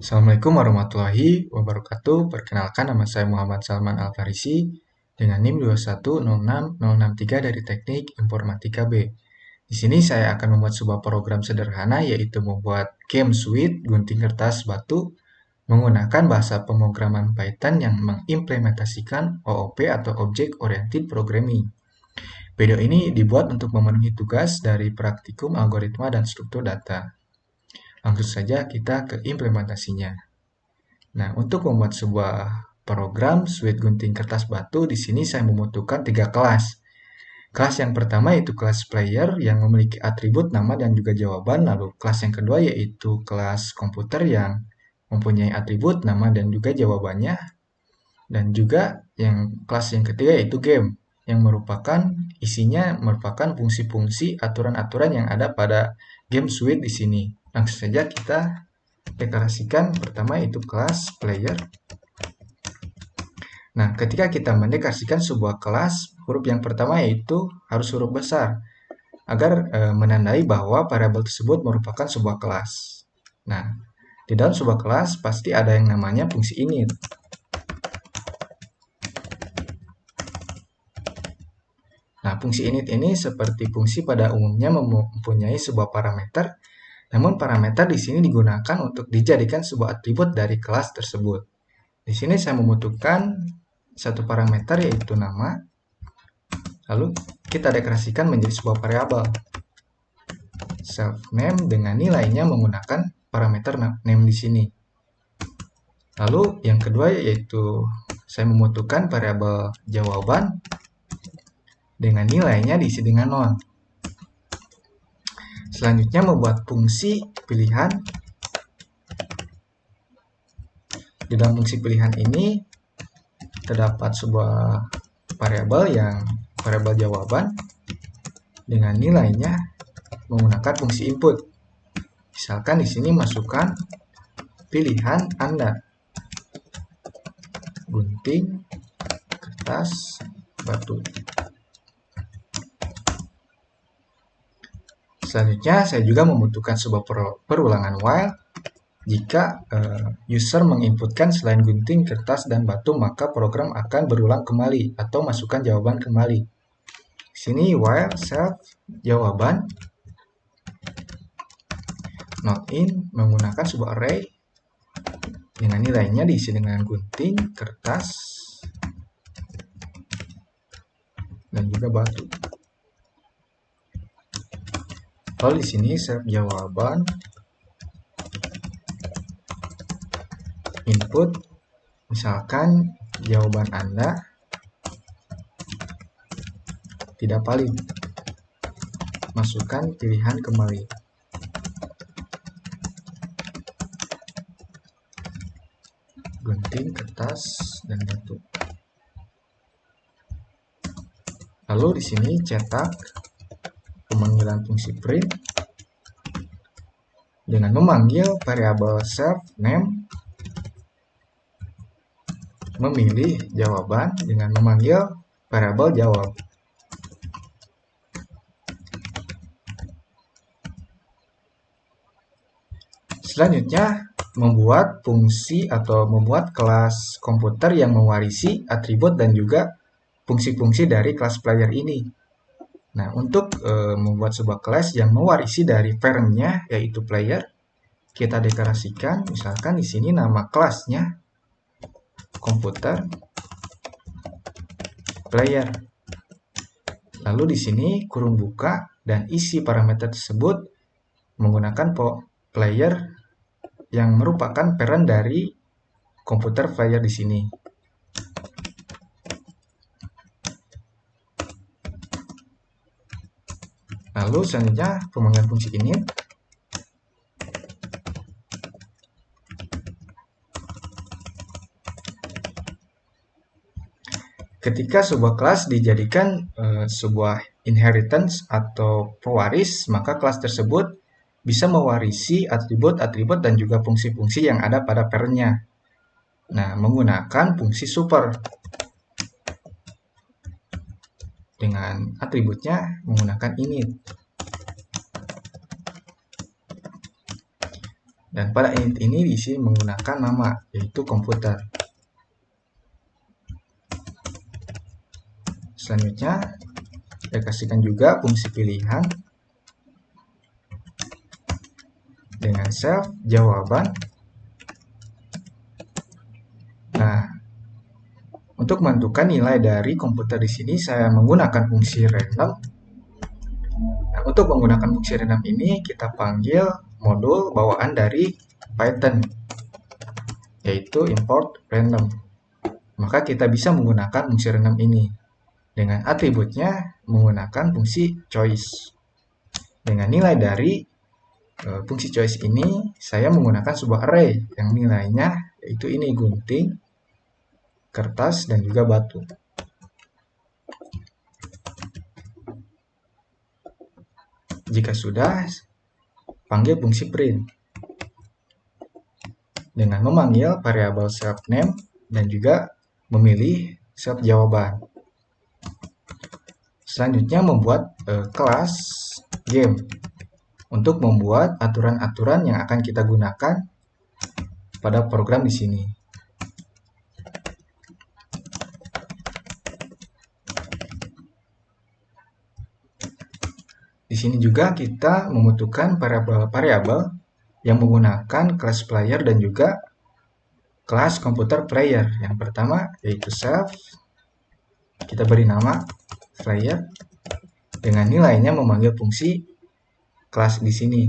Assalamualaikum warahmatullahi wabarakatuh. Perkenalkan, nama saya Muhammad Salman Al-Farisi dengan NIM 2106063 dari Teknik Informatika B. Di sini saya akan membuat sebuah program sederhana, yaitu membuat game suite gunting kertas batu menggunakan bahasa pemrograman Python yang mengimplementasikan OOP atau Object Oriented Programming. Video ini dibuat untuk memenuhi tugas dari praktikum algoritma dan struktur data. Langsung saja kita ke implementasinya. Nah, untuk membuat sebuah program suite gunting kertas batu, di sini saya membutuhkan 3 kelas. Kelas yang pertama yaitu kelas player yang memiliki atribut nama dan juga jawaban. Lalu kelas yang kedua yaitu kelas komputer yang mempunyai atribut nama dan juga jawabannya. Dan juga kelas yang ketiga yaitu game yang isinya merupakan fungsi-fungsi aturan-aturan yang ada pada game suite di sini. Langsung saja kita deklarasikan pertama yaitu kelas player. Nah, ketika kita mendeklarasikan sebuah kelas, huruf yang pertama yaitu harus huruf besar agar menandai bahwa variabel tersebut merupakan sebuah kelas. Nah, di dalam sebuah kelas pasti ada yang namanya fungsi init. Nah, fungsi init ini seperti fungsi pada umumnya mempunyai sebuah parameter, namun parameter di sini digunakan untuk dijadikan sebuah atribut dari kelas tersebut. Di sini saya membutuhkan satu parameter yaitu nama, lalu kita deklarasikan menjadi sebuah variabel self name dengan nilainya menggunakan parameter name di sini. Lalu yang kedua yaitu saya membutuhkan variabel jawaban dengan nilainya diisi dengan 0. Selanjutnya membuat fungsi pilihan. Di dalam fungsi pilihan ini terdapat sebuah variabel jawaban dengan nilainya menggunakan fungsi input. Misalkan di sini masukkan pilihan Anda. Gunting kertas batu. Selanjutnya saya juga membutuhkan sebuah perulangan while. Jika user menginputkan selain gunting kertas dan batu, maka program akan berulang kembali atau masukkan jawaban kembali. Di sini while self jawaban not in menggunakan sebuah array dengan nilainya diisi dengan gunting kertas dan juga batu. Lalu di sini self jawaban input, misalkan jawaban Anda tidak valid, masukkan pilihan kembali. Gunting kertas dan batu. Lalu di sini cetak pemanggilan fungsi print dengan memanggil variabel self name, memilih jawaban dengan memanggil variabel jawab. Selanjutnya membuat fungsi atau membuat kelas komputer yang mewarisi atribut dan juga fungsi-fungsi dari kelas player ini. Nah, untuk membuat sebuah kelas yang mewarisi dari parent-nya yaitu player, kita deklarasikan misalkan di sini nama kelasnya komputer player. Lalu di sini kurung buka dan isi parameter tersebut menggunakan player yang merupakan parent dari komputer player di sini. Lalu selanjutnya pemanggilan fungsi init. Ketika sebuah kelas dijadikan sebuah inheritance atau pewaris, maka kelas tersebut bisa mewarisi atribut-atribut dan juga fungsi-fungsi yang ada pada parent-nya. Nah, menggunakan fungsi super. Dengan atributnya menggunakan init. Dan pada init ini diisi menggunakan nama, yaitu komputer. Selanjutnya, saya kasihkan juga fungsi pilihan dengan self jawaban. Nah, untuk menentukan nilai dari komputer di sini saya menggunakan fungsi random. Nah, untuk menggunakan fungsi random ini kita panggil modul bawaan dari Python, yaitu import random. Maka kita bisa menggunakan fungsi random ini dengan atributnya menggunakan fungsi choice. Dengan nilai dari fungsi choice ini saya menggunakan sebuah array yang nilainya yaitu ini gunting, kertas, dan juga batu. Jika sudah, panggil fungsi print dengan memanggil variabel self name dan juga memilih self jawaban. Selanjutnya membuat kelas game untuk membuat aturan-aturan yang akan kita gunakan pada program di sini. Di sini juga kita membutuhkan variabel-variabel yang menggunakan kelas player dan juga kelas komputer player. Yang pertama yaitu self, kita beri nama player dengan nilainya memanggil fungsi kelas di sini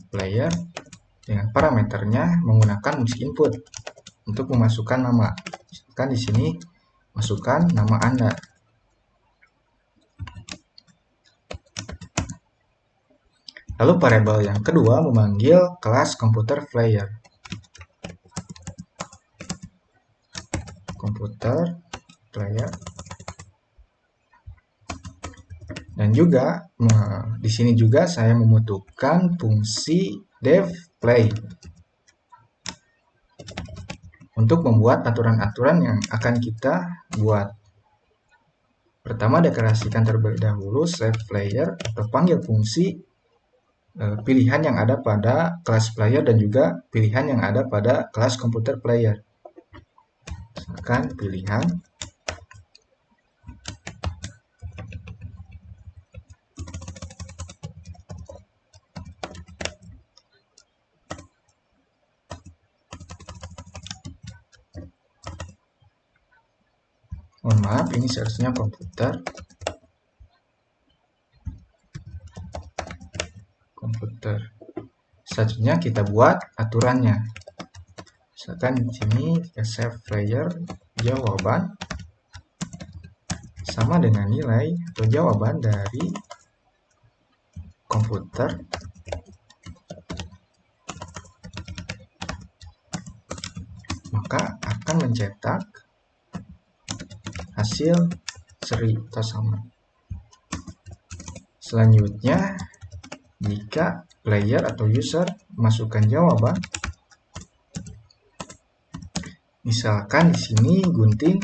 player dengan parameternya menggunakan fungsi input untuk memasukkan nama. Misalkan di sini masukkan nama Anda. Lalu variabel yang kedua memanggil kelas komputer player. Komputer player. Dan juga di sini juga saya membutuhkan fungsi dev play untuk membuat aturan-aturan yang akan kita buat. Pertama, deklarasikan terlebih dahulu save player atau panggil fungsi pilihan yang ada pada kelas player dan juga pilihan yang ada pada kelas komputer player. Misalkan pilihan mohon maaf, ini seharusnya komputer. Selanjutnya kita buat aturannya. Misalkan di sini save player jawaban sama dengan nilai atau jawaban dari komputer maka akan mencetak hasil seri atau sama. Selanjutnya, jika player atau user masukkan jawaban, misalkan di sini gunting,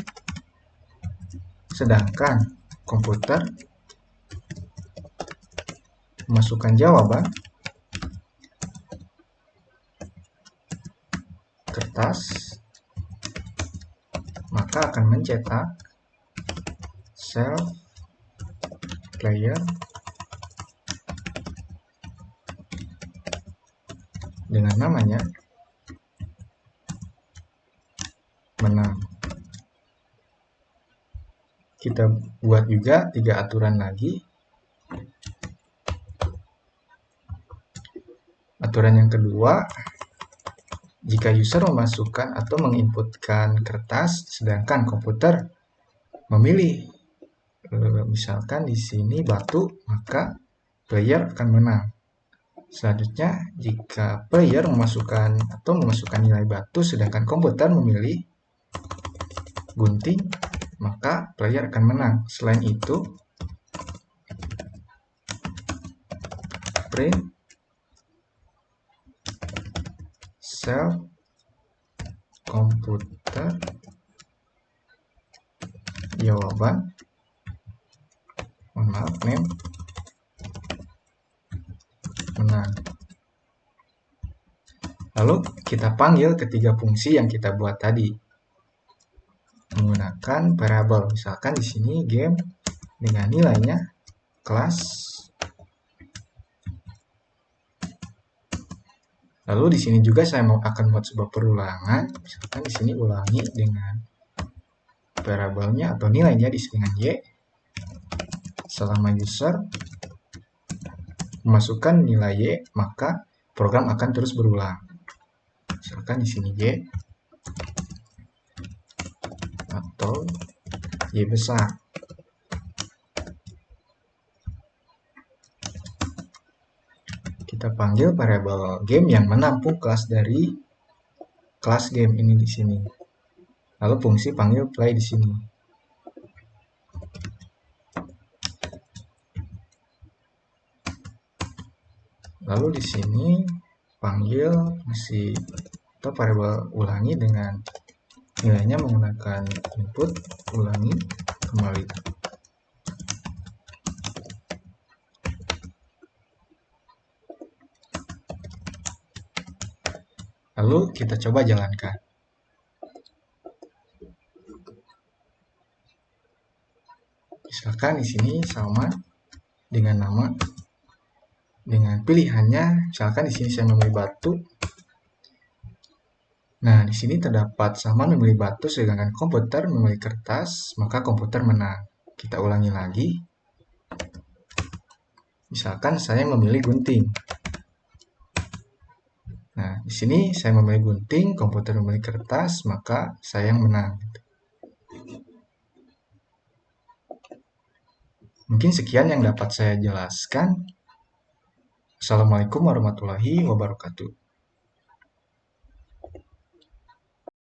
sedangkan komputer masukkan jawaban kertas, maka akan mencetak self player dengan namanya menang. Kita buat juga 3 aturan lagi. Aturan yang kedua, jika user memasukkan atau menginputkan kertas sedangkan komputer memilih misalkan di sini batu, maka player akan menang. Selanjutnya, jika player memasukkan nilai batu sedangkan komputer memilih gunting, maka player akan menang. Selain itu, print self komputer jawaban, mohon maaf, name menang. Lalu kita panggil ketiga fungsi yang kita buat tadi menggunakan variabel. Misalkan di sini game dengan nilainya kelas. Lalu di sini juga saya akan buat sebuah perulangan. Misalkan di sini ulangi dengan variabelnya atau nilainya diisi dengan y. Selama user memasukkan nilai y, maka program akan terus berulang. Misalkan di sini y atau y besar. Kita panggil variabel game yang menampung kelas dari kelas game ini di sini. Lalu fungsi panggil play di sini. Lalu di sini panggil fungsi atau variabel ulangi dengan nilainya menggunakan input ulangi kembali. Lalu kita coba jalankan. Misalkan di sini sama dengan nama, dengan pilihannya. Misalkan di sini saya memilih batu. Nah, di sini terdapat sama memilih batu sedangkan komputer memilih kertas, maka komputer menang. Kita ulangi lagi. Misalkan saya memilih gunting. Nah, di sini saya memilih gunting, komputer memilih kertas, maka saya yang menang. Mungkin sekian yang dapat saya jelaskan. Assalamualaikum warahmatullahi wabarakatuh.